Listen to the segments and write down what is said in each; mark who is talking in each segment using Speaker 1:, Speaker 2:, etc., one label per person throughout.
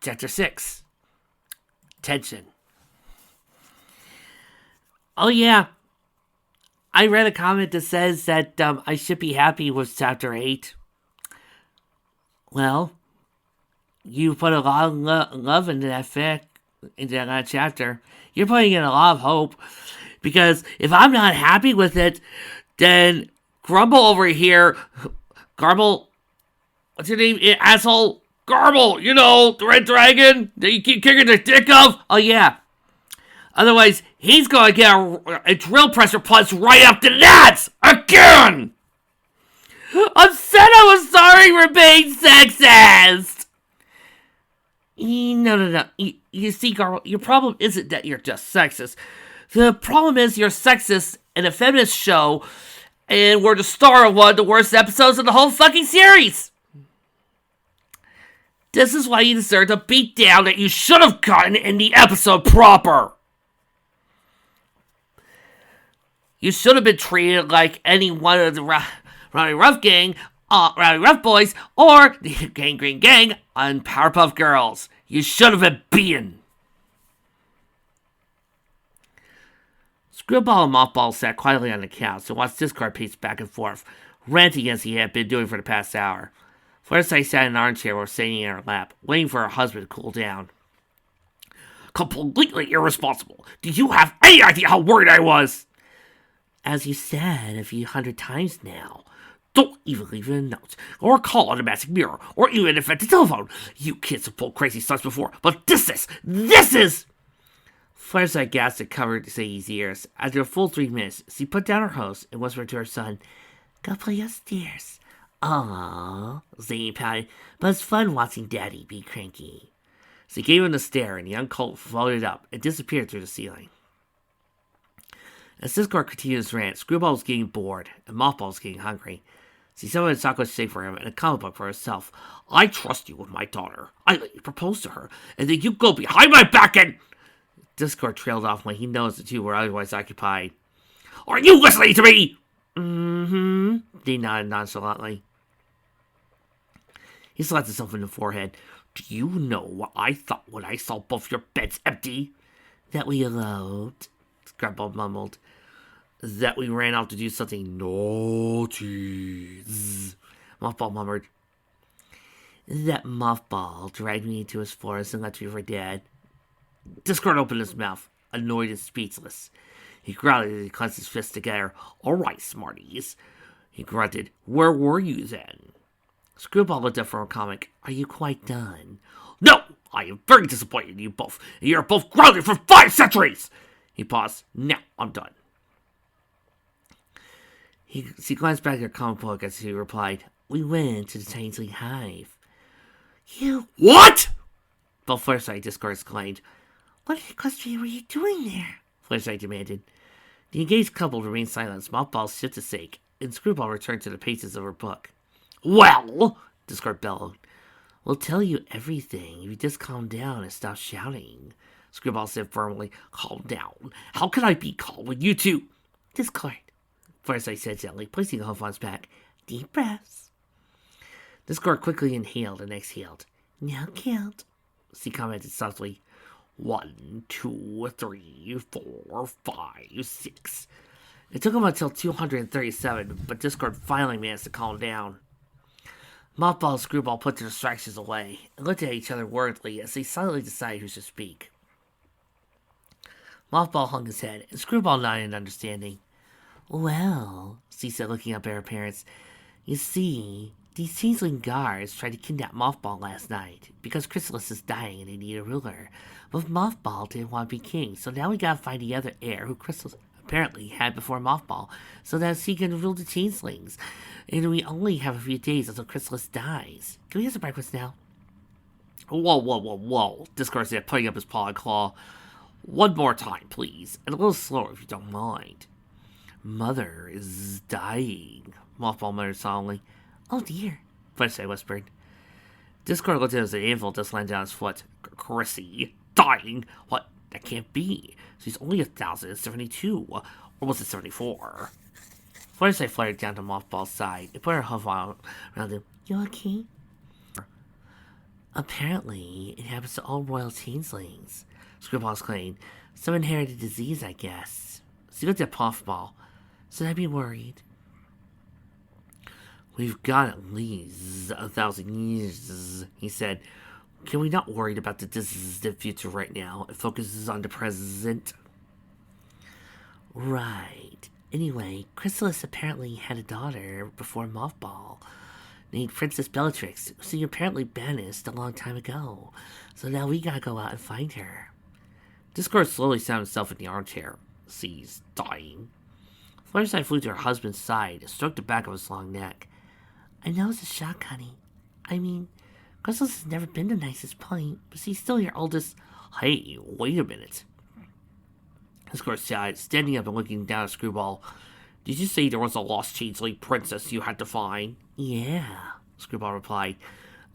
Speaker 1: Chapter 6. Tension. Oh yeah, I read a comment that says that I should be happy with Chapter 8. Well, you put a lot of love into that fic, into that chapter. You're putting in a lot of hope. Because if I'm not happy with it, then Grumble over here, Garble, what's your name, asshole? Garble, you know, the red dragon that you keep kicking the dick of? Oh yeah. Otherwise, he's gonna get a drill pressure punch right after that! Again! I said I was sorry for being sexist! No. You see, Garble, your problem isn't that you're just sexist. The problem is you're sexist in a feminist show, and we're the star of one of the worst episodes of the whole fucking series. This is why you deserve the beatdown that you should have gotten in the episode proper. You should have been treated like any one of the Rowdy Ruff Gang, Rowdy Ruff Boys, or the Gang Green Gang on Powerpuff Girls. You should have been beaten. Screwball and Mothball sat quietly on the couch and watched Discord pace back and forth, ranting as he had been doing for the past hour. Fluttershy sat in an armchair or sitting in her lap, waiting for her husband to cool down. Completely irresponsible. Do you have any idea how worried I was? As you said a few hundred times now. Don't even leave a note, or call on the magic mirror, or even invent the telephone. You kids have pulled crazy stunts before, but this is... Fluttershy gasped and covered Sadie's ears. After a full 3 minutes, she put down her hose and whispered to her son, "Go play upstairs." "Aww," Zadie pouted, "but it's fun watching Daddy be cranky." She gave him the stare, and the young colt floated up and disappeared through the ceiling. As Discord continued his rant, Screwball was getting bored, and Mothball was getting hungry. She summoned a chocolate shake for him and a comic book for herself. "I trust you with my daughter. I let you propose to her, and then you go behind my back and..." Discord trailed off when he noticed the two were otherwise occupied. "Are you listening to me?" "Mm-hmm," they nodded nonchalantly. He slapped himself in the forehead. "Do you know what I thought when I saw both your beds empty?" "That we eloped," Screwball mumbled. "That we ran out to do something naughty," Mothball murmured. "That Mothball dragged me into his forest and left me for dead." Discord opened his mouth, annoyed and speechless. He growled as he clenched his fists together. "All right, smarties," he grunted. "Where were you then?" Screwball looked up from a comic. "Are you quite done?" "No! I am very disappointed in you both. You are both grounded for 5 centuries!" He paused. "Now, I'm done." She glanced back at her comic book as he replied, "We went to the Changeling Hive." "You what?" Both Fluttershy and Discord exclaimed. "What in the question were you doing there?" Fluttershy demanded. The engaged couple remained silent as Mothball shifted to sake, and Screwball returned to the pages of her book. "Well," Discord bellowed. "We'll tell you everything if you just calm down and stop shouting," Screwball said firmly. "Calm down? How can I be calm when you two..." "Discord," Fluttershy said gently, placing a hoof on his back. "Deep breaths." Discord quickly inhaled and exhaled. "Now count," she commented softly. 1, 2, 3, 4, 5, 6. It took him until 237, but Discord finally managed to calm down. Mothball and Screwball put their distractions away and looked at each other worriedly as they silently decided who should speak. Mothball hung his head, and Screwball nodded in understanding. "Well," she said, looking up at her parents, "you see, these changeling guards tried to kidnap Mothball last night because Chrysalis is dying and they need a ruler. But Mothball didn't want to be king, so now we gotta find the other heir who Chrysalis apparently had before Mothball, so that she can rule the changelings. And we only have a few days until Chrysalis dies. Can we have some breakfast now?" Whoa, Discord said, putting up his paw and claw. "One more time, please, and a little slower if you don't mind." "Mother is dying," Mothball muttered solemnly. "Oh dear," Fluttershy whispered. Discord looked at him as the anvil just landed on his foot. "Chrissy, dying? What? That can't be. She's only 1,072. Or was it 74? Fluttershy fluttered down to Mothball's side and put her hoof on around him. "You okay?" Apparently, it happens to all royal changelings, Screwball exclaimed. Some inherited disease, I guess. So you looked at Puffball. Should I be worried? We've got at least 1,000 years, he said. Can we not worry about the distant future right now? It focuses on the present. Right. Anyway, Chrysalis apparently had a daughter before Mothball, named Princess Bellatrix, who you apparently banished a long time ago. So now we gotta go out and find her. Discord slowly sat himself in the armchair. She's dying. Fluttershy flew to her husband's side and stroked the back of his long neck. I know it's a shock, honey. I mean, Chrysalis has never been the nicest point, but she's still your oldest. Hey, wait a minute. Discord sighed, standing up and looking down at Screwball. Did you say there was a lost changeling princess you had to find? Yeah, Screwball replied.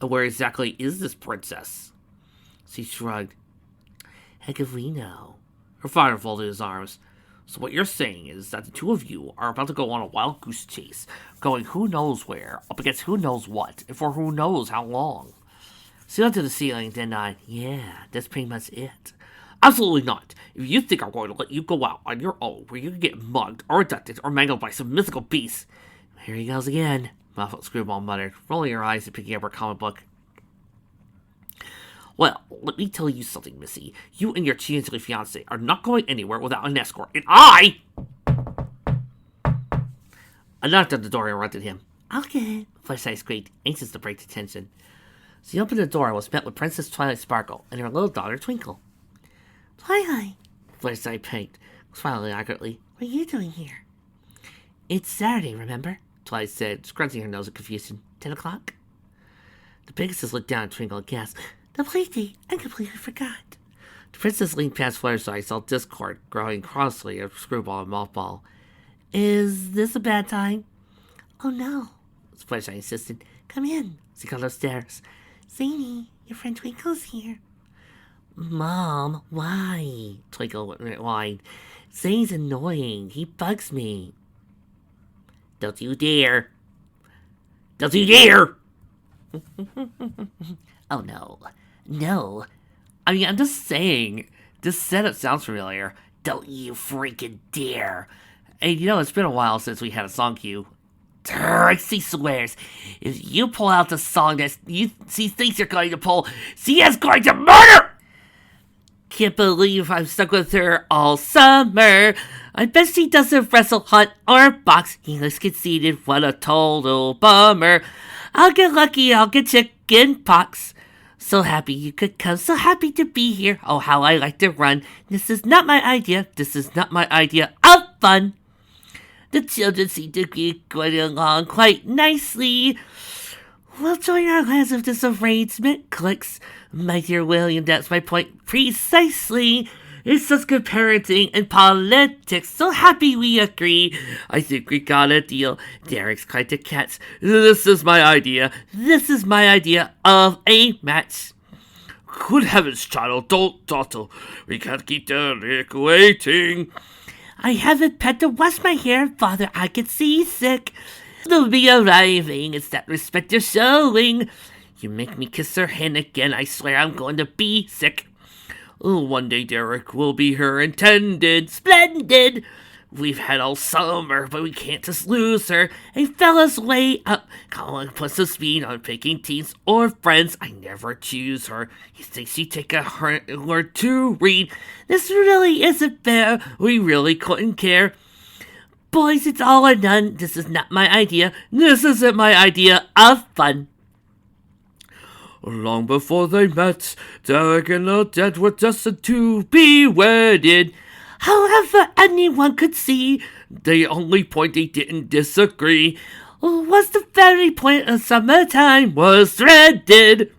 Speaker 1: Where exactly is this princess? She shrugged. Heck if we know. Her father folded his arms. So what you're saying is that the two of you are about to go on a wild goose chase, going who knows where, up against who knows what, and for who knows how long. She looked to the ceiling, then nodded. Yeah, that's pretty much it. Absolutely not. If you think I'm going to let you go out on your own, where you can get mugged, or abducted, or mangled by some mythical beast. Here he goes again, Muffled Screwball muttered, rolling her eyes and picking up her comic book. Well, let me tell you something, Missy. You and your changeling fiancé are not going anywhere without an escort, and I knocked on the door and interrupted him. Okay, Fluttershy squeaked, anxious to break the tension. She opened the door and was met with Princess Twilight Sparkle and her little daughter Twinkle. Twilight, Fluttershy piped, smiling awkwardly. What are you doing here? It's Saturday, remember? Twilight said, scrunching her nose in confusion. 10 o'clock? The Pegasus looked down at Twinkle and gasped. The play date, I completely forgot. The princess leaned past Fluttershy, saw Discord growing crossly at Screwball and Mothball. Is this a bad time? Oh no, Fluttershy insisted. Come in. She called upstairs. Zany, your friend Twinkle's here. Mom, why? Twinkle whined. Zane's annoying. He bugs me. Don't you dare. Don't you dare! Oh no. No. I mean, I'm just saying. This setup sounds familiar. Don't you freaking dare. And you know, it's been a while since we had a song cue. Trixie swears, if you pull out the song that she thinks you're going to pull, she is going to murder! Can't believe I'm stuck with her all summer. I bet she doesn't wrestle, hunt, or box. He looks conceited, what a total bummer. I'll get lucky, I'll get chicken pox. So happy you could come, so happy to be here. Oh, how I like to run. This is not my idea, this is not my idea of fun. The children seem to be going along quite nicely. We'll join our lives if this arrangement clicks. My dear William, that's my point precisely. It's just good parenting and politics. So happy we agree. I think we got a deal. Derek's quite a catch. This is my idea. This is my idea of a match. Good heavens, child, don't dawdle. We can't keep Derek waiting. I haven't had to wash my hair, Father. I get seasick. They'll be arriving. It's that respect you're showing. You make me kiss her hand again. I swear I'm going to be sick. Oh, one day Derek will be her intended. Splendid. We've had all summer, but we can't just lose her. A fella's way up. Colin puts a speed on picking teens or friends. I never choose her. He thinks you take a word to read. This really isn't fair. We really couldn't care. Boys, it's all or none. This is not my idea. This isn't my idea of fun. Long before they met, Derek and Odette were destined to be wedded. However, anyone could see, the only point they didn't disagree was the very point of summertime was threaded.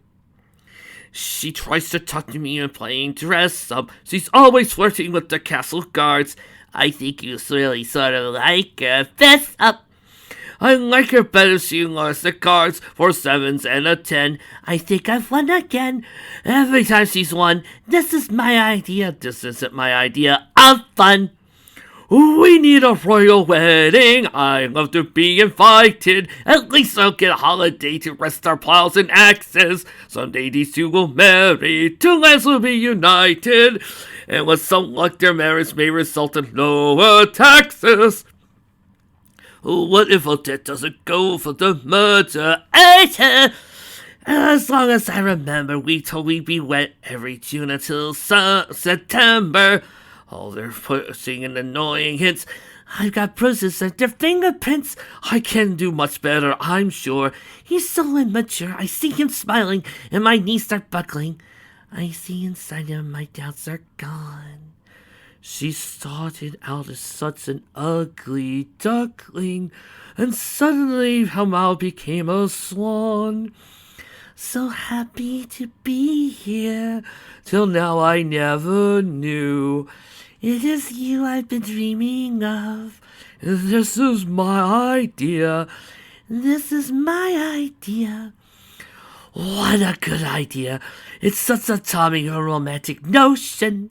Speaker 1: She tries to talk to me and playing dress up. She's always flirting with the castle guards. I think you really sort of like her. Fess up. I like her better. She lost the cards for 7s and a 10. I think I've won again. Every time she's won, this is my idea. This isn't my idea of fun. We need a royal wedding. I love to be invited. At least I'll get a holiday to rest our plows and axes. Someday these two will marry. Two lands will be united. And with some luck, their marriage may result in lower taxes. What if Odette doesn't go for the murder? As long as I remember, we told we'd be wet every June until September. Oh, they're putting annoying hints. I've got bruises and their fingerprints. I can do much better, I'm sure. He's so immature. I see him smiling, and my knees start buckling. I see inside him, my doubts are gone. She started out as such an ugly duckling, and suddenly somehow became a swan. So happy to be here, till now I never knew. It is you I've been dreaming of. This is my idea. This is my idea. What a good idea. It's such a charming and romantic notion.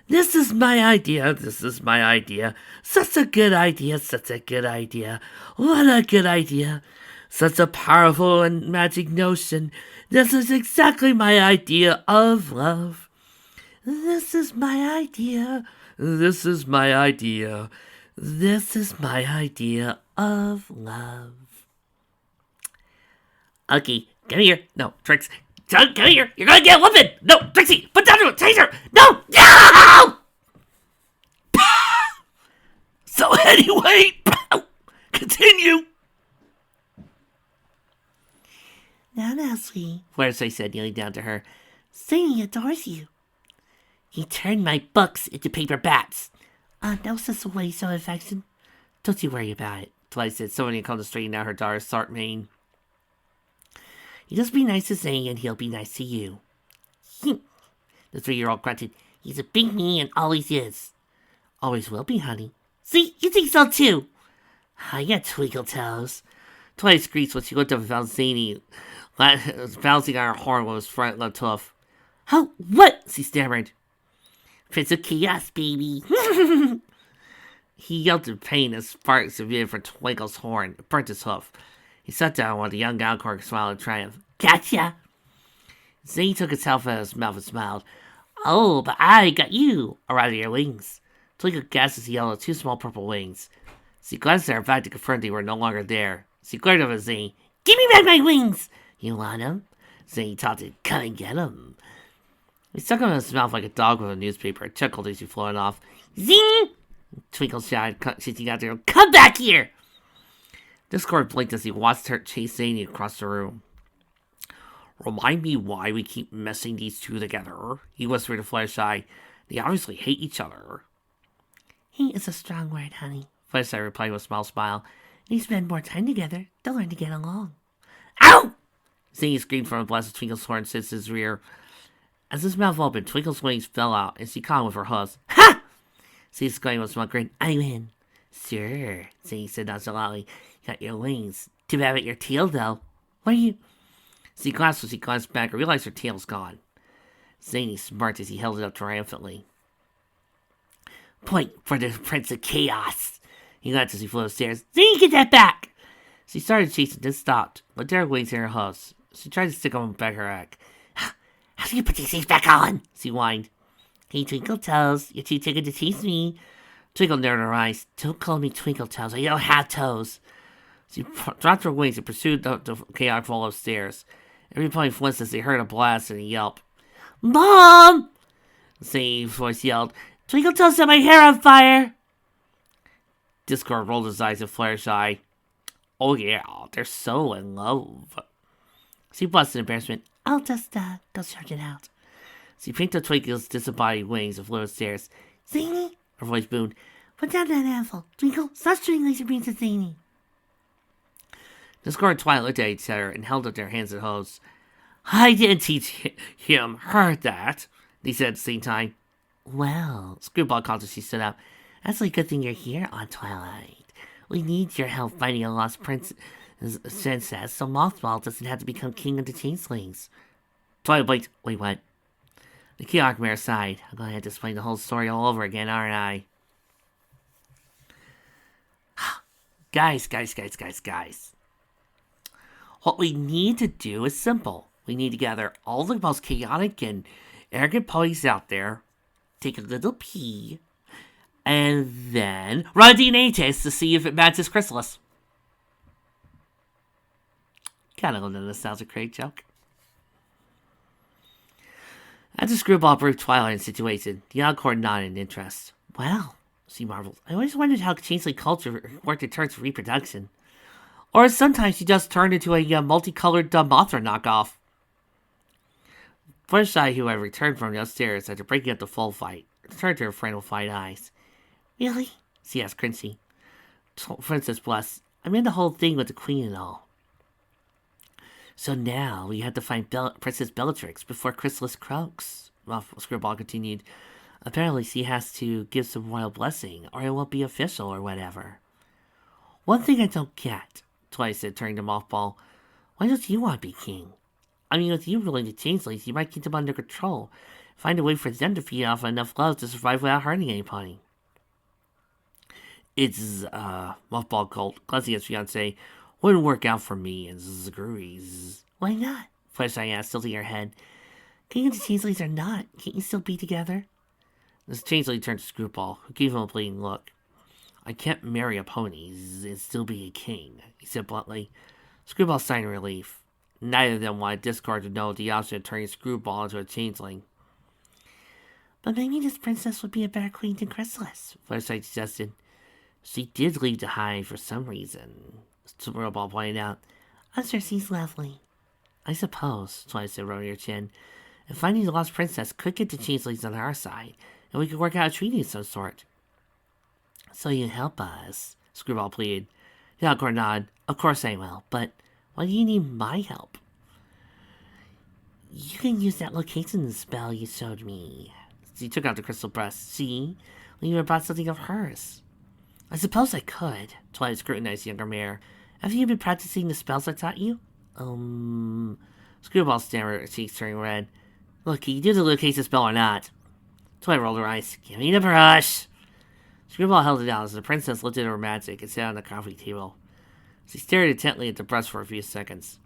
Speaker 1: This is my idea. This is my idea. Such a good idea. Such a good idea. What a good idea. Such a powerful and magic notion. This is exactly my idea of love. This is my idea. This is my idea. This is my idea of love. Okay, come here. No, Trix. Come here. You're gonna get a woman. No, Trixie, put down the taser. No, no! So anyway, continue. Now, sweetie, Fluttershy said, kneeling down to her. Zany adores you. He turned my books into paper bats. No such a way, so affection. Don't you worry about it, Twilight said, someone come to straighten out her daughter's sart mane. You just be nice to Zany, and he'll be nice to you. The 3-year-old grunted. He's a big me and always is. Always will be, honey. See, you think so too. Hiya, Twinkle Toes. Twilight screeched when she looked up and found Zany bouncing on her horn with his front left hoof. Oh, what? She stammered. Prince of Chaos, baby. He yelled in pain as sparks emitted from Twinkle's horn. It burnt his hoof. He sat down while the young Alcorn smiled in triumph. Gotcha! Zany took his head out of his mouth and smiled. Oh, but I got you, or rather your wings. Twinkle gasped as he yelled at 2 small purple wings. She glanced at her back to confirm they were no longer there. She glared up at Zany. Give me back my wings! You want them? Zany taunted. Come and get them. He stuck them in his mouth like a dog with a newspaper and chuckled as he floated off. Zing! Twinkle shouted, shifting out there. Come back here! Discord blinked as he watched her chase Zany across the room. Remind me why we keep messing these two together, he whispered to Fluttershy. They obviously hate each other. Hate is a strong word, honey, Fluttershy replied with a small smile. They spend more time together, they'll learn to get along. Ow! Zany screamed from a blast of Twinkle's horn since his rear. As his mouth opened, Twinkle's wings fell out, and she caught him with her hooves. Ha! She exclaimed with a small grin. I win. Sure, Zany said nonchalantly. Got your wings. Too bad about your tail, though. What are you... She glanced as she glanced back and realized her tail's gone. Zany smirked as he held it up triumphantly. Point for the Prince of Chaos. He glanced as he flew upstairs. Zany, get that back! She started chasing, then stopped, but there were wings in her hooves. She tried to stick them back her neck. How do you put these things back on? She whined. Hey, Twinkle Toes, you're too timid to tease me. Twinkle narrowed her eyes. Don't call me Twinkle Toes, I don't have toes. She dropped her wings and pursued the chaotic fall upstairs. Everybody flinched as they heard a blast and a yelp. Mom! Zane's voice yelled. Twinkle Toes set my hair on fire! Discord rolled his eyes at Fluttershy. Oh yeah, they're so in love. She blushed in embarrassment. I'll just, go sort it out. She picked up Twinkle's disembodied wings and flew upstairs. Zany! Her voice boomed. Put down that apple. Twinkle, stop shooting laser beams at Zany. Discord and Twilight looked at each other and held up their hands and hose. I didn't teach him her that, they said at the same time. Well, Screwball called as she stood up. That's a good thing you're here, Aunt Twilight. We need your help finding a lost princess, so Mothball doesn't have to become king of the changelings. Twilight blinked. Wait, what? The Chaotic Mare sighed. I'm going to have to explain the whole story all over again, aren't I? Guys. What we need to do is simple. We need to gather all the most chaotic and arrogant ponies out there, take a little pee, and then run a DNA test to see if it matches Chrysalis. Kind of a nostalgic crate joke. After Screwball briefed Twilight in the situation, the Alcorn nodded in interest. Well, she marveled, I always wondered how changeling culture worked in terms of reproduction. Or sometimes she just turned into a multicolored Mothra knockoff. Fluttershy, who had returned from the upstairs after breaking up the full fight, turned to her friend with wide eyes. Really? She asked Quincy. Princess Bless, I mean the whole thing with the queen and all. So now we have to find Princess Bellatrix before Chrysalis croaks, Screwball continued. Apparently she has to give some royal blessing, or it won't be official or whatever. One thing I don't get, Twilight said, turning to Mothball. Why don't you want to be king? I mean, with you ruling the changelings, you might keep them under control. Find a way for them to feed off enough love to survive without hurting anybody. It's, Mothball gulped, glancing at his fiancée. Wouldn't work out for me and Zagrees. Why not? Fluttershy asked, tilting her head. King and the changelings are not. Can't you still be together? The changeling turned to Screwball, who gave him a pleading look. I can't marry a pony and still be a king, he said bluntly. Screwball sighed in relief. Neither of them wanted Discord to know the option of turning Screwball into a changeling. But maybe this princess would be a better queen than Chrysalis, Fluttershy suggested. She did leave the hive for some reason, Screwball pointed out. I'm sure she's lovely. I suppose, Twilight said, rubbing her chin. And finding the lost princess could get the changelings on our side, and we could work out a treaty of some sort. So you help us, Screwball pleaded. The Alcorn nodded. Of course I will, but why do you need my help? You can use that location spell you showed me. She took out the crystal breast. See? We even brought something of hers. I suppose I could, Twilight scrutinized the younger mare. Have you been practicing the spells I taught you? Screwball stammered, her cheeks turning red. Look, can you do the location spell or not? Twilight rolled her eyes. Give me the brush! Screwball held it out as the princess lifted her magic and sat on the coffee table. She stared intently at the brush for a few seconds.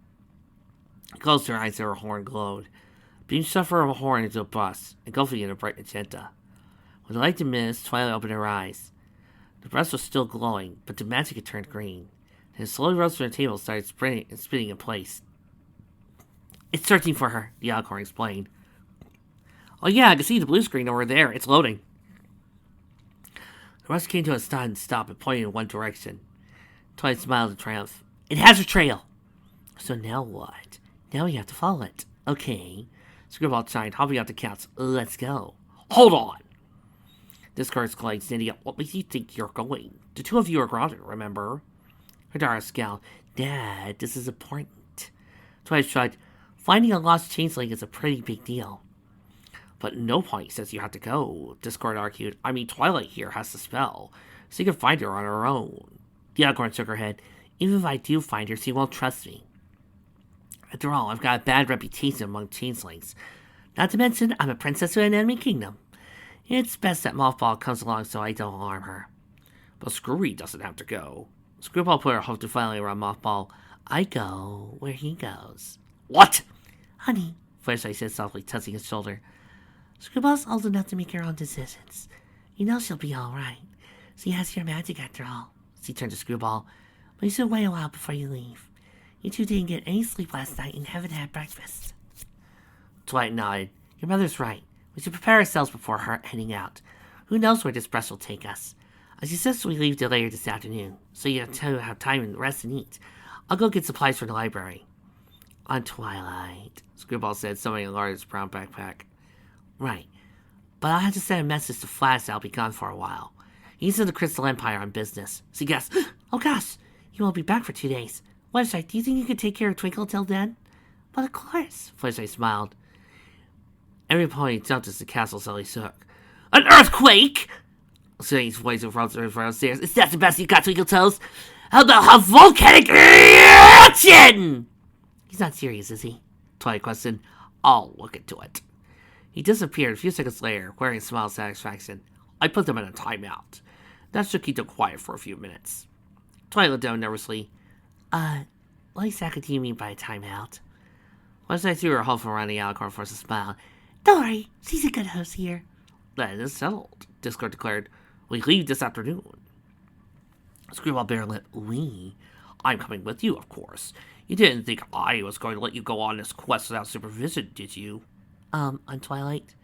Speaker 1: Closed her eyes and her horn glowed. Beam shoved her horn into a bus, engulfing it in a bright magenta. With the light diminished, Twilight opened her eyes. The breast was still glowing, but the magic had turned green. And it slowly rose from the table and started spinning in place. It's searching for her, the Alcorn explained. Oh yeah, I can see the blue screen over there. It's loading. The rest came to a sudden stop and pointed in one direction. Twilight smiled in triumph. It has a trail! So now what? Now we have to follow it. Okay. Screwball chimed, hopping out the couch. Let's go. Hold on! Discord exclaimed, standing up. What makes you think you're going? The two of you are grounded, remember? Hadara scowled. Dad, this is important. Twilight shrugged. Finding a lost changeling is a pretty big deal. But no point says you have to go, Discord argued. I mean, Twilight here has the spell, so you can find her on her own. The Alcorn shook her head. Even if I do find her, she won't trust me. After all, I've got a bad reputation among changelings. Not to mention, I'm a princess of an enemy kingdom. It's best that Mothball comes along so I don't harm her. But Screwy doesn't have to go. Screwball put her hook defiantly around Mothball. I go where he goes. What? Honey, Fluttershy said softly, touching his shoulder. Screwball's old enough to make her own decisions. You know she'll be all right. She has your magic after all. She turned to Screwball. But you should wait a while before you leave. You two didn't get any sleep last night and haven't had breakfast. Twilight nodded. Your mother's right. We should prepare ourselves before heading out. Who knows where this brush will take us? I suggest we leave later this afternoon, so you have time to rest and eat. I'll go get supplies from the library. On Twilight, Screwball said, summoning a large brown backpack. Right. But I'll have to send a message to Flash that I'll be gone for a while. He's in the Crystal Empire on business. So guess, oh gosh, he won't be back for 2 days. Fluttershy, do you think you could take care of Twinkle till then? But of course, Fluttershy smiled. Every pony jumped as the castle suddenly shook. An earthquake! Saying's voice rose from downstairs. Is that the best you got, Twinkle-Toes? How about a volcanic eruption? He's not serious, is he? Twilight questioned. I'll look into it. He disappeared a few seconds later, wearing a smile of satisfaction. I put them in a timeout. That should keep them quiet for a few minutes. Twilight looked down nervously. What exactly do you mean by a timeout? Once I threw her hopeful around the alcove for a smile. Don't worry, she's a good host here. That is settled, Discord declared. We leave this afternoon. Screwball bare lip. We? I'm coming with you, of course. You didn't think I was going to let you go on this quest without supervision, did you? On Twilight?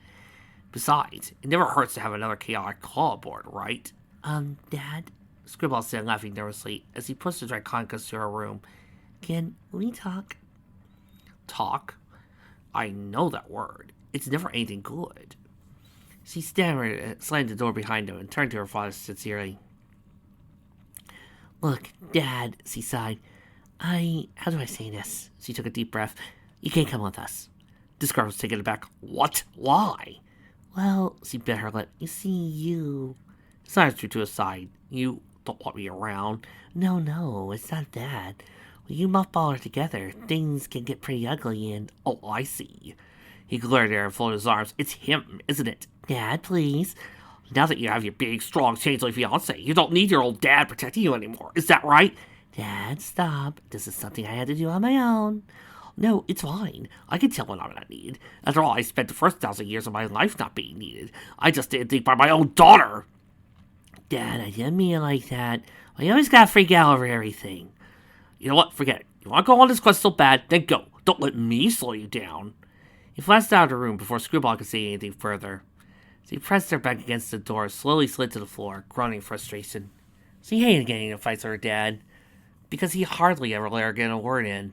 Speaker 1: Besides, it never hurts to have another chaotic claw aboard, right? Dad? Screwball said, laughing nervously, as he pushed the Draconicus to her room. Can we talk? Talk? I know that word. It's never anything good. She stammered, slammed the door behind him, and turned to her father sincerely. Look, Dad, she sighed. How do I say this? She took a deep breath. You can't come with us. Discord was taken aback. What? Why? Well, she bit her lip. You see, you... His eyes drew to his side. You don't want me around. No, it's not that. When you mothball are together, things can get pretty ugly and... Oh, I see. He glared at her and folded his arms. It's him, isn't it? Dad, please. Now that you have your big, strong, changeling fiancé, you don't need your old dad protecting you anymore. Is that right? Dad, stop. This is something I had to do on my own. No, it's fine. I can tell when I'm not needed. After all, I spent the first 1,000 years of my life not being needed. I just didn't think by my own daughter. Dad, I didn't mean it like that. Well, you always gotta freak out over everything. You know what? Forget it. You want to go on this quest so bad? Then go. Don't let me slow you down. He flashed out of the room before Screwball could say anything further. As he pressed her back against the door, slowly slid to the floor, groaning frustration. She hated getting in fights with her dad, because he hardly ever let her get a word in.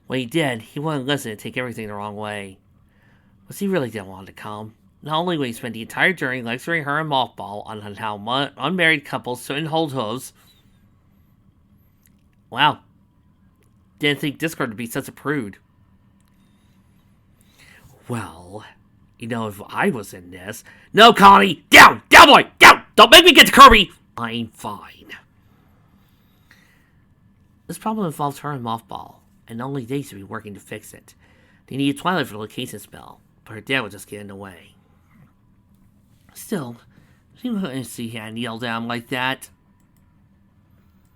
Speaker 1: When he did, he wouldn't listen and take everything the wrong way. But she really didn't want to come. Not only would he spend the entire journey lecturing her and Mothball on how unmarried couples shouldn't hold hooves. Wow. Didn't think Discord would be such a prude. Well, you know, if I was in this... No, Connie! Down! Down, boy! Down! Don't make me get to Kirby! I'm fine. This problem involves her and Mothball, and only they should be working to fix it. They need Twilight for the location spell, but her dad would just get in the way. Still, she wouldn't see her kneel down like that.